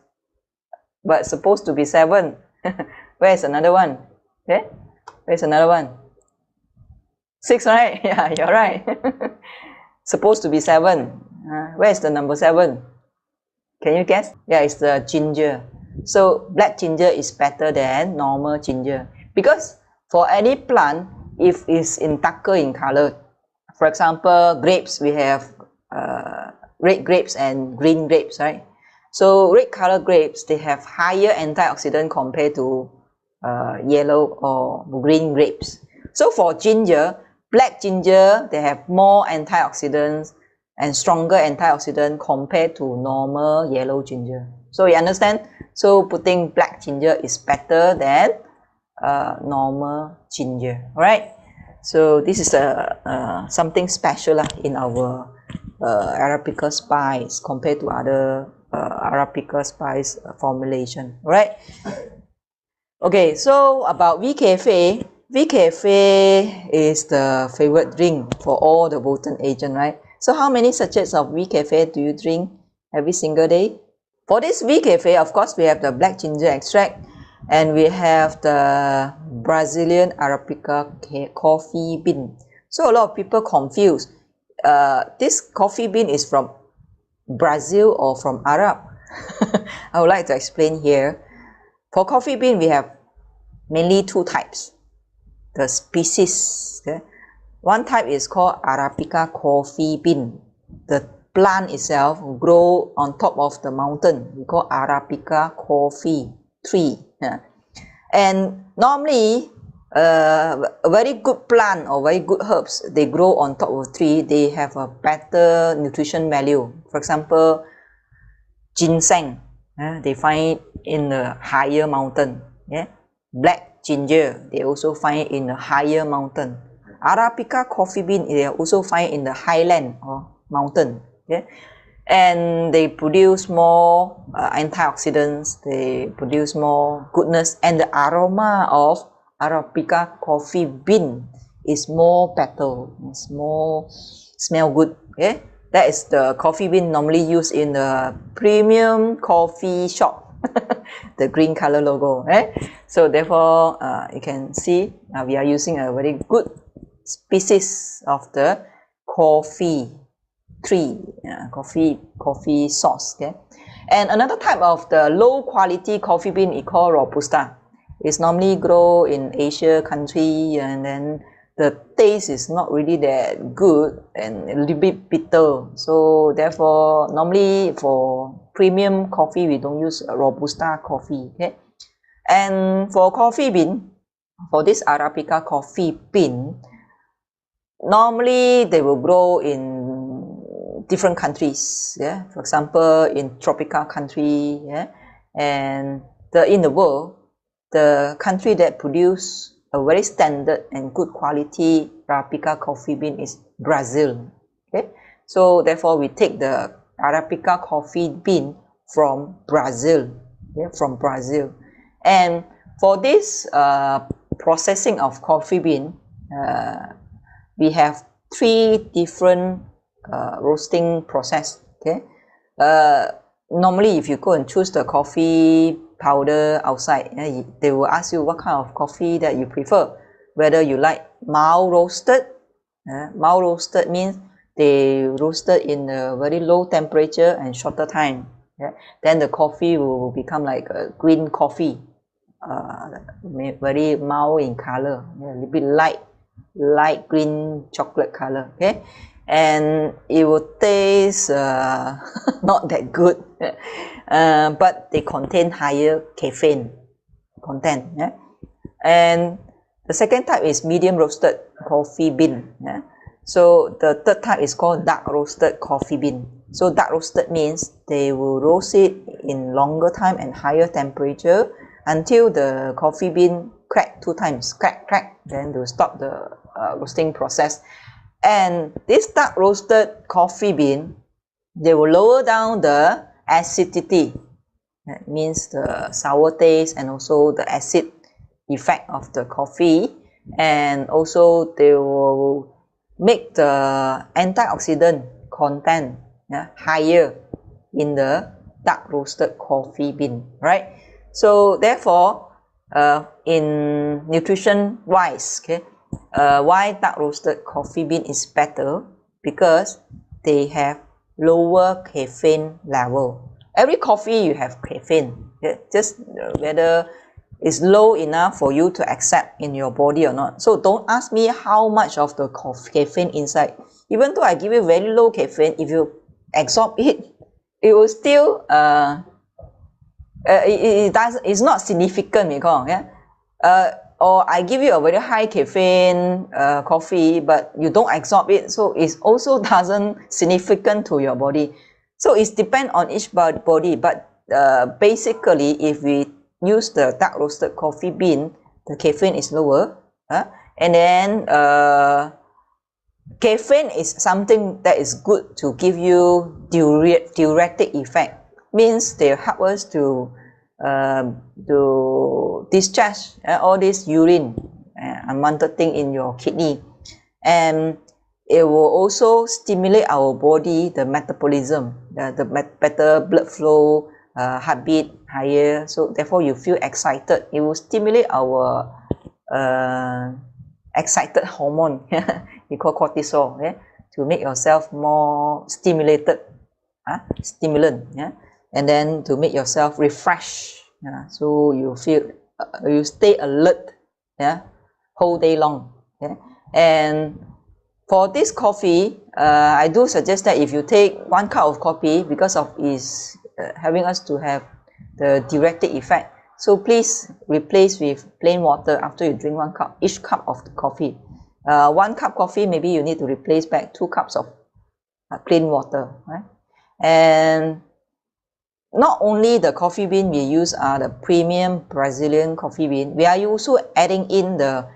but supposed to be 7. Where's another one? Okay, where's another one? 6, right? Yeah, you're right. Supposed to be 7. Where's the number 7? Can you guess? Yeah, it's the ginger. So black ginger is better than normal ginger, because for any plant, if it's darker in color, for example, grapes, we have red grapes and green grapes, right? So red color grapes, they have higher antioxidant compared to yellow or green grapes. So for ginger, black ginger, they have more antioxidants and stronger antioxidant compared to normal yellow ginger. So you understand? So putting black ginger is better than normal ginger, right? So this is something special in our Arabica spice compared to other Arabica spice formulation, right? Okay, so about V-Cafe. V-Cafe is the favorite drink for all the Bolton agent, right? So how many sachets of V-Cafe do you drink every single day? For this V-Cafe, of course, we have the black ginger extract, and we have the Brazilian Arabica coffee bean. So a lot of people confuse. This coffee bean is from Brazil or from Arab? I would like to explain here. For coffee bean, we have mainly 2 types. The species. Okay? One type is called Arabica coffee bean. The plant itself grow on top of the mountain. We call Arabica coffee tree. Yeah. And normally, a very good plant or very good herbs, they grow on top of a tree. They have a better nutrition value. For example, ginseng, they find it in a higher mountain. Yeah? Black ginger, they also find it in a higher mountain. Arabica coffee bean, they also find it in the highland or mountain. Okay? And they produce more antioxidants, they produce more goodness, and the aroma of Arabica coffee bean is more better, it's more smell good. Okay? That is the coffee bean normally used in the premium coffee shop. The green color logo, right? So therefore, you can see we are using a very good species of the coffee tree, coffee sauce. Okay, and another type of the low quality coffee bean is called Robusta. It's normally grow in Asia country, and then the taste is not really that good and a little bit bitter. So therefore, normally for premium coffee, we don't use Robusta coffee. Okay, and for coffee bean, for this Arabica coffee bean, normally they will grow in different countries. Yeah, for example, in tropical country. Yeah, and in the world, the country that produce a very standard and good quality Arabica coffee bean is Brazil. Okay, so therefore we take the Arabica coffee bean from Brazil. Yeah, from Brazil. And for this processing of coffee bean, we have 3 different roasting process. Okay, normally if you go and choose the coffee powder outside, they will ask you what kind of coffee that you prefer, whether you like mild roasted. Mild roasted means they roasted in a very low temperature and shorter time. Then the coffee will become like a green coffee, very mild in color, a little bit light green chocolate color. Okay, and it will taste not that good, but they contain higher caffeine content. Yeah? And the second type is medium roasted coffee bean. Yeah? So the third type is called dark roasted coffee bean. So dark roasted means they will roast it in longer time and higher temperature until the coffee bean crack 2 times, crack, then they'll stop the roasting process. And this dark roasted coffee bean, they will lower down the acidity. That means the sour taste and also the acid effect of the coffee. And also they will make the antioxidant content higher in the dark roasted coffee bean, right? So therefore, in nutrition wise, okay, why dark roasted coffee bean is better? Because they have lower caffeine level. Every coffee you have caffeine, okay? Just whether it's low enough for you to accept in your body or not. So don't ask me how much of the caffeine inside. Even though I give you very low caffeine, if you absorb it, it will still it's not significant, or I give you a very high caffeine coffee, but you don't absorb it, so it also doesn't significant to your body. So it depends on each body, but basically if we use the dark roasted coffee bean, the caffeine is lower, and then caffeine is something that is good to give you diuretic effect. Means they help us to discharge all this urine, unwanted thing in your kidney, and it will also stimulate our body, the metabolism, the better blood flow, heartbeat higher. So therefore you feel excited. It will stimulate our excited hormone we call cortisol, to make yourself more stimulated, stimulant, and then to make yourself refresh, so you feel you stay alert, whole day long. And for this coffee, I do suggest that if you take 1 cup of coffee, because of is having us to have the diuretic effect, so please replace with plain water after you drink 1 cup, each cup of the coffee. 1 cup coffee, maybe you need to replace back 2 cups of plain water, right? And not only the coffee bean we use are the premium Brazilian coffee bean, we are also adding in the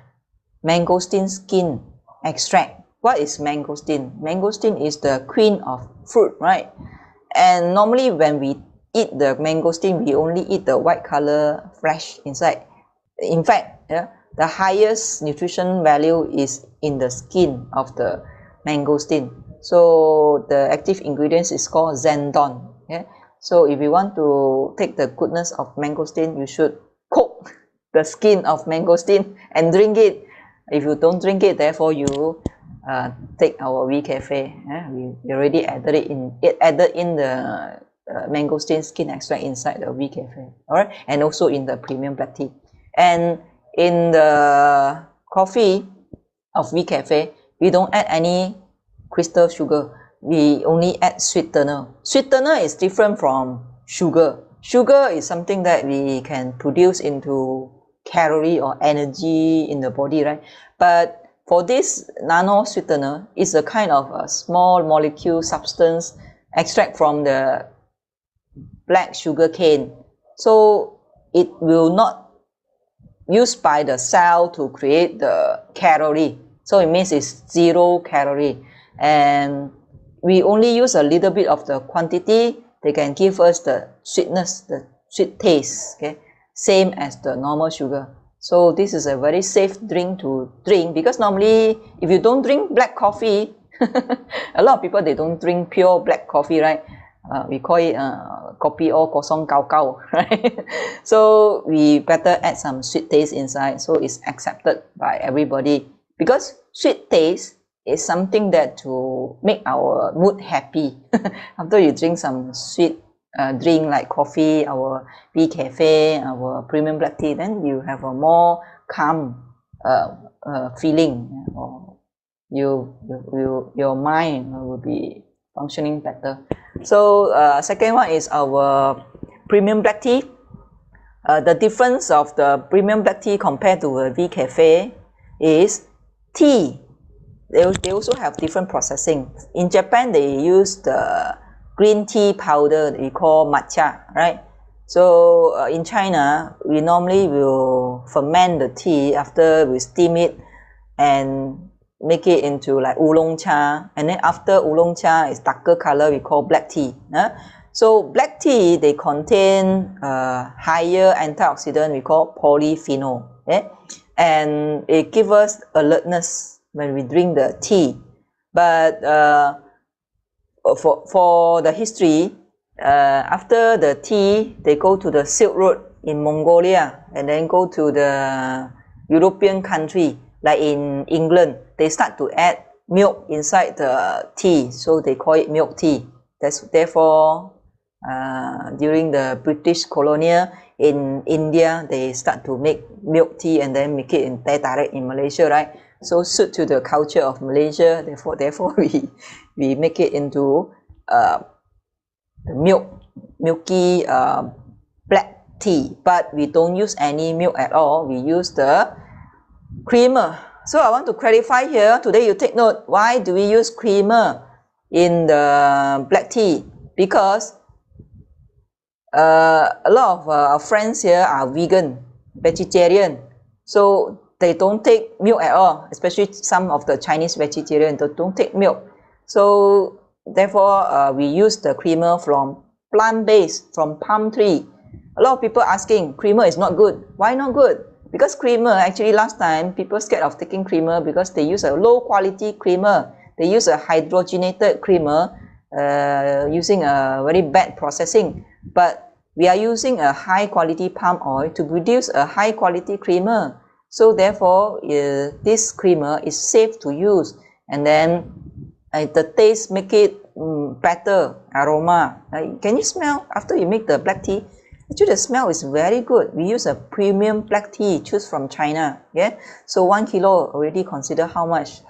mangosteen skin extract. What is mangosteen? Mangosteen is the queen of fruit, right? And normally when we eat the mangosteen, we only eat the white color flesh inside. In fact, the highest nutrition value is in the skin of the mangosteen. So the active ingredients is called xanthan. So if you want to take the goodness of mangosteen, you should cook the skin of mangosteen and drink it. If you don't drink it, therefore you take our WeCafe. We already added in the mangosteen skin extract inside the WeCafe. Alright, and also in the premium black tea. And in the coffee of WeCafe, we don't add any crystal sugar. We only add sweetener. Sweetener is different from sugar. Sugar is something that we can produce into calorie or energy in the body, right? But for this nano sweetener, it's a kind of a small molecule substance extract from the black sugar cane. So it will not used by the cell to create the calorie. So it means it's 0 calorie. And we only use a little bit of the quantity, they can give us the sweetness, the sweet taste, okay, same as the normal sugar. So this is a very safe drink to drink, because normally if you don't drink black coffee, a lot of people, they don't drink pure black coffee, right? We call it kopi or kosong kau kau, right? So we better add some sweet taste inside, so it's accepted by everybody, because sweet taste is something that to make our mood happy. After you drink some sweet drink like coffee, our V Cafe, our premium black tea, then you have a more calm feeling, or your mind will be functioning better. So second one is our premium black tea. The difference of the premium black tea compared to a V Cafe is tea. They also have different processing. In Japan, they use the green tea powder that we call matcha, right? So in China, we normally will ferment the tea after we steam it and make it into like oolong cha, and then after oolong cha is darker color, we call black tea. So black tea, they contain higher antioxidant, we call polyphenol, and it gives us alertness when we drink the tea. But for the history, after the tea, they go to the Silk Road in Mongolia, and then go to the European country, like in England, they start to add milk inside the tea, so they call it milk tea. Therefore, during the British colonial in India, they start to make milk tea and then make it in teh tarik in Malaysia, right? So suit to the culture of Malaysia, therefore we make it into milky black tea, but we don't use any milk at all. We use the creamer. So I want to clarify here today, you take note, why do we use creamer in the black tea? Because a lot of our friends here are vegetarian, so they don't take milk at all, especially some of the Chinese vegetarians, they don't take milk. So therefore, we use the creamer from plant-based, from palm tree. A lot of people asking, creamer is not good. Why not good? Because creamer, actually last time, people scared of taking creamer because they use a low quality creamer. They use a hydrogenated creamer using a very bad processing. But we are using a high quality palm oil to produce a high quality creamer. So therefore, this creamer is safe to use, and then the taste make it better, aroma. Can you smell after you make the black tea? Actually, the smell is very good. We use a premium black tea, choose from China. Yeah, so 1 kilo already consider how much,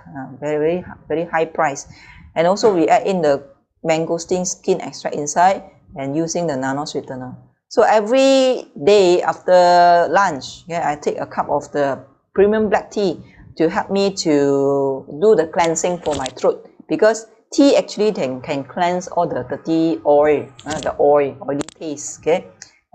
very high price. And also we add in the mangosteen skin extract inside and using the nano sweetener. So every day after lunch, I take a cup of the premium black tea to help me to do the cleansing for my throat, because tea actually can cleanse all the dirty oil, the oily taste,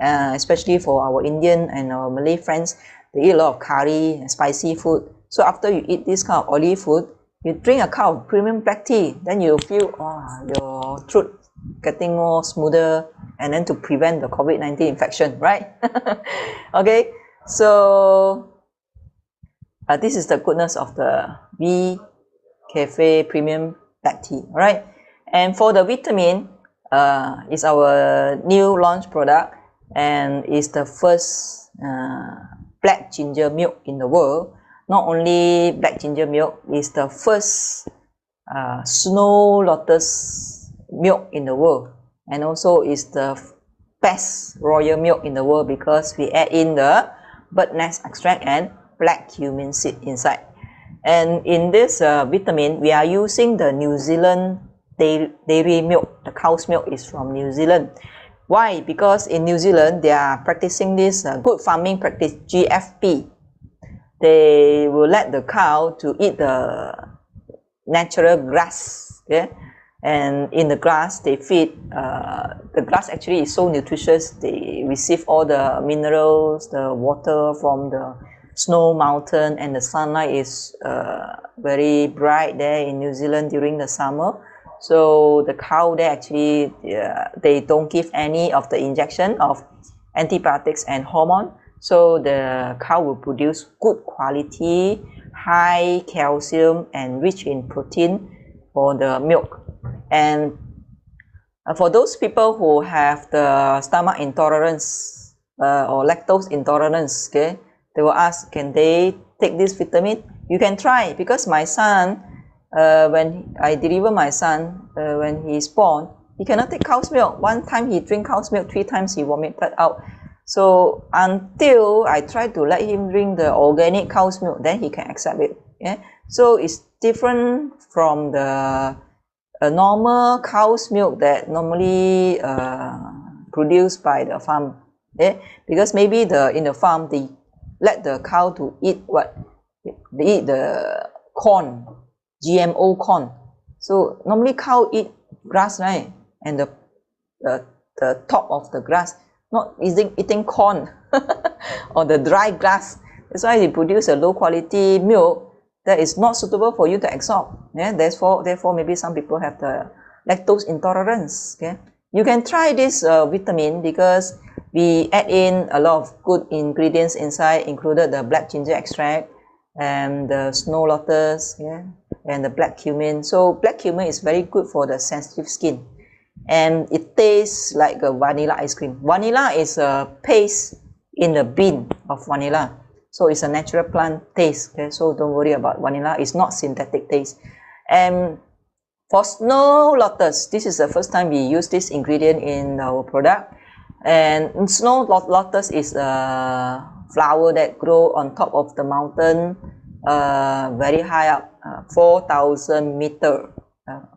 especially for our Indian and our Malay friends, they eat a lot of curry and spicy food. So after you eat this kind of oily food, you drink a cup of premium black tea, then you feel your throat getting more smoother, and then to prevent the COVID-19 infection, right? Okay, so this is the goodness of the V Cafe Premium Black Tea, right? And for the vitamin, is our new launch product, and is the first black ginger milk in the world. Not only black ginger milk, is the first snow lotus milk in the world, and also is the best royal milk in the world, because we add in the bird nest extract and black cumin seed inside. And in this vitamin, we are using the New Zealand dairy milk. The cow's milk is from New Zealand. Why? Because in New Zealand, they are practicing this good farming practice, GFP. They will let the cow to eat the natural grass, and in the grass they feed, the grass actually is so nutritious, they receive all the minerals, the water from the snow mountain, and the sunlight is very bright there in New Zealand during the summer. So the cow there actually, they don't give any of the injection of antibiotics and hormone. So the cow will produce good quality, high calcium and rich in protein for the milk. And for those people who have the stomach intolerance or lactose intolerance, okay, they will ask, can they take this vitamin? You can try, because my son, when I deliver my son, when he's born, he cannot take cow's milk. One time he drink cow's milk, 3 times he vomited out. So until I try to let him drink the organic cow's milk, then he can accept it. Yeah. So it's different from the normal cow's milk that normally produced by the farm. Yeah. Because maybe in the farm they let the cow to eat what? They eat the corn, GMO corn. So normally cow eat grass, right? And the top of the grass, not eating corn or the dry grass. That's why they produce a low quality milk that is not suitable for you to absorb. Yeah, therefore maybe some people have the lactose intolerance. Okay, you can try this vitamin because we add in a lot of good ingredients inside, included the black ginger extract and the snow lotus, yeah, and the black cumin. So black cumin is very good for the sensitive skin, and it tastes like a vanilla ice cream. Vanilla is a paste in the bean of vanilla. So it's a natural plant taste, okay? So don't worry about vanilla. It's not synthetic taste. And for snow lotus, this is the first time we use this ingredient in our product. And snow lotus is a flower that grows on top of the mountain, very high up, 4,000 meter,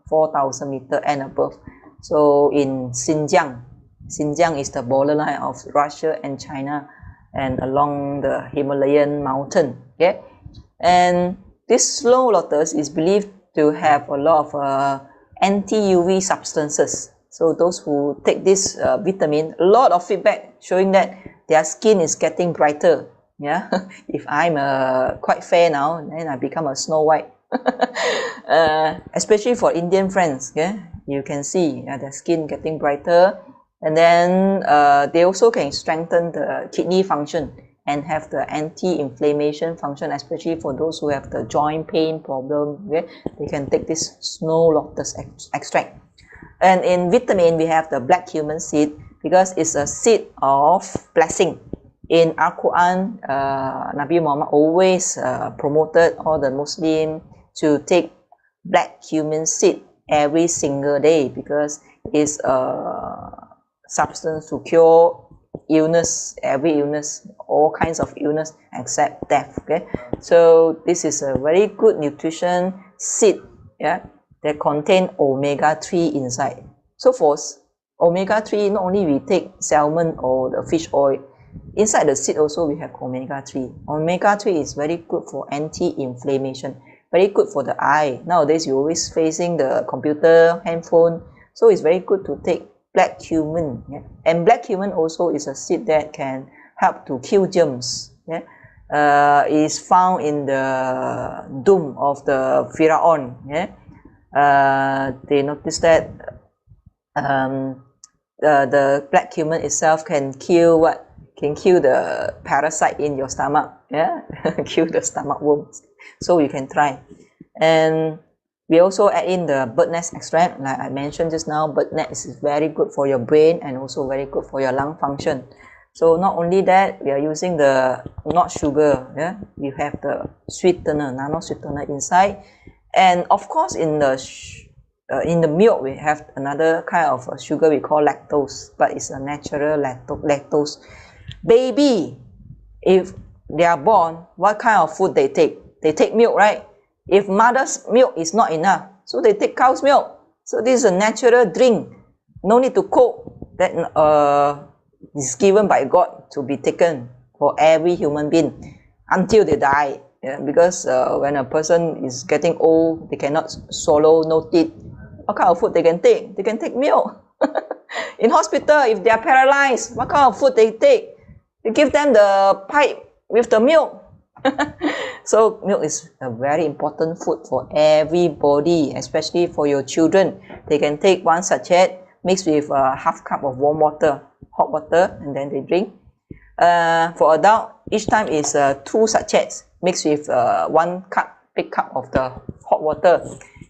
4,000 meter and above. So in Xinjiang, Xinjiang is the borderline of Russia and China, and along the Himalayan mountain. Okay, and this snow lotus is believed to have a lot of anti-UV substances. So those who take this vitamin, a lot of feedback showing that their skin is getting brighter. Yeah, if I'm quite fair now, then I become a Snow White. Especially for Indian friends, yeah, you can see their skin getting brighter. And then they also can strengthen the kidney function and have the anti-inflammation function, especially for those who have the joint pain problem. Okay? They can take this snow lotus extract. And in vitamin, we have the black cumin seed because it's a seed of blessing. In Al-Quran, Nabi Muhammad always promoted all the Muslims to take black cumin seed every single day because it's a substance to cure illness, every illness, all kinds of illness except death. Okay, so this is a very good nutrition seed, yeah, that contain omega-3 inside. So for omega-3, not only we take salmon or the fish oil, inside the seed also we have omega-3. Omega-3 is very good for anti-inflammation, very good for the eye. Nowadays you're always facing the computer, handphone, so it's very good to take black cumin. Yeah? And black cumin also is a seed that can help to kill germs. Yeah? Is found in the tomb of the Pharaoh. Yeah? They noticed that the black cumin itself can kill what? Can kill the parasite in your stomach. Yeah? Kill the stomach worms. So you can try. And we also add in the bird nest extract. Like I mentioned just now, bird nest is very good for your brain and also very good for your lung function. So not only that, we are using the not sugar. Yeah, you have the sweetener, nano sweetener inside, and of course in the milk we have another kind of sugar we call lactose, but it's a natural lactose. Baby, if they are born, what kind of food they take? They take milk, right? If mother's milk is not enough, so they take cow's milk. So this is a natural drink. No need to cook. That is given by God to be taken for every human being until they die. Yeah, because when a person is getting old, they cannot swallow, no teeth. What kind of food they can take? They can take milk. In hospital, if they are paralyzed, what kind of food they take? They give them the pipe with the milk. So milk is a very important food for everybody, especially for your children. They can take 1 sachet mixed with half cup of warm water, hot water, and then they drink. For adult, each time is 2 sachets mixed with 1 big cup of the hot water.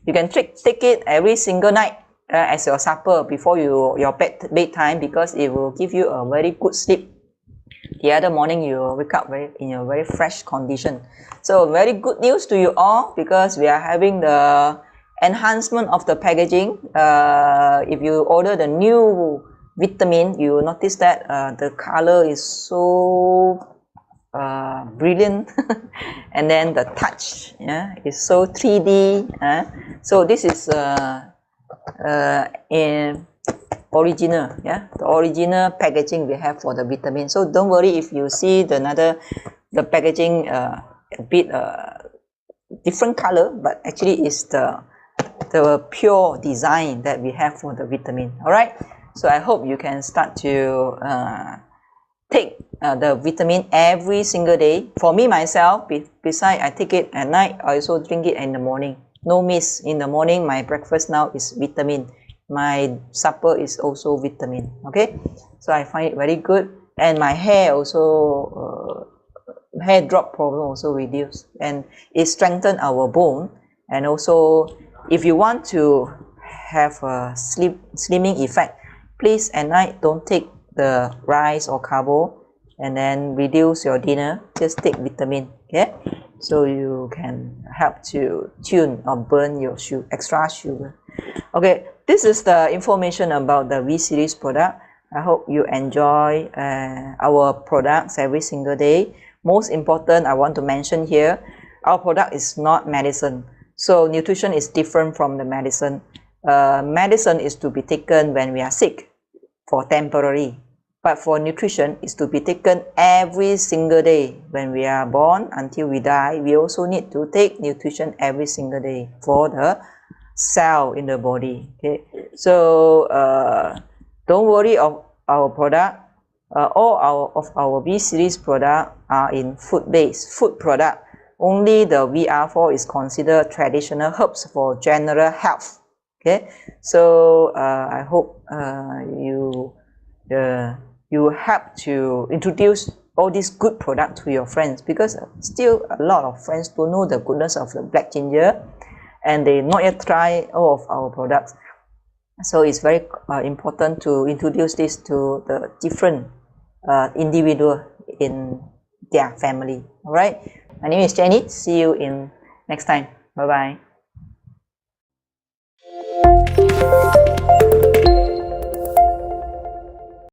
You can take it every single night as your supper before your bedtime, because it will give you a very good sleep. The other morning you will wake up in a very fresh condition. So very good news to you all, because we are having the enhancement of the packaging. If you order the new vitamin, you will notice that the color is so brilliant and then the touch is so 3D. So this is in original, the original packaging we have for the vitamin. So don't worry if you see the packaging a bit different color, but actually it's the pure design that we have for the vitamin. All right, so I hope you can start to take the vitamin every single day. For me myself, besides I take it at night, I also drink it in the morning. No miss. In the morning, my breakfast now is vitamin. My supper is also vitamin. Okay, so I find it very good, and my hair also hair drop problem also reduced, and it strengthen our bone. And also, if you want to have a slimming effect, please at night don't take the rice or carbo, and then reduce your dinner. Just take vitamin. Okay, so you can help to tune or burn your extra sugar. Okay, this is the information about the V series product. I hope you enjoy our products every single day. Most important, I want to mention here, our product is not medicine. So nutrition is different from the medicine. Medicine is to be taken when we are sick for temporary. But for nutrition, is to be taken every single day. When we are born until we die, we also need to take nutrition every single day for the cell in the body. Okay, so don't worry of our product. All of our V series product are in food-based food product. Only the VR4 is considered traditional herbs for general health. Okay, so I hope you help to introduce all these good products to your friends, because still a lot of friends don't know the goodness of the black ginger, and they not yet try all of our products. So it's very important to introduce this to the different individual in their family. All right, my name is Jenny. See you in next time. Bye bye.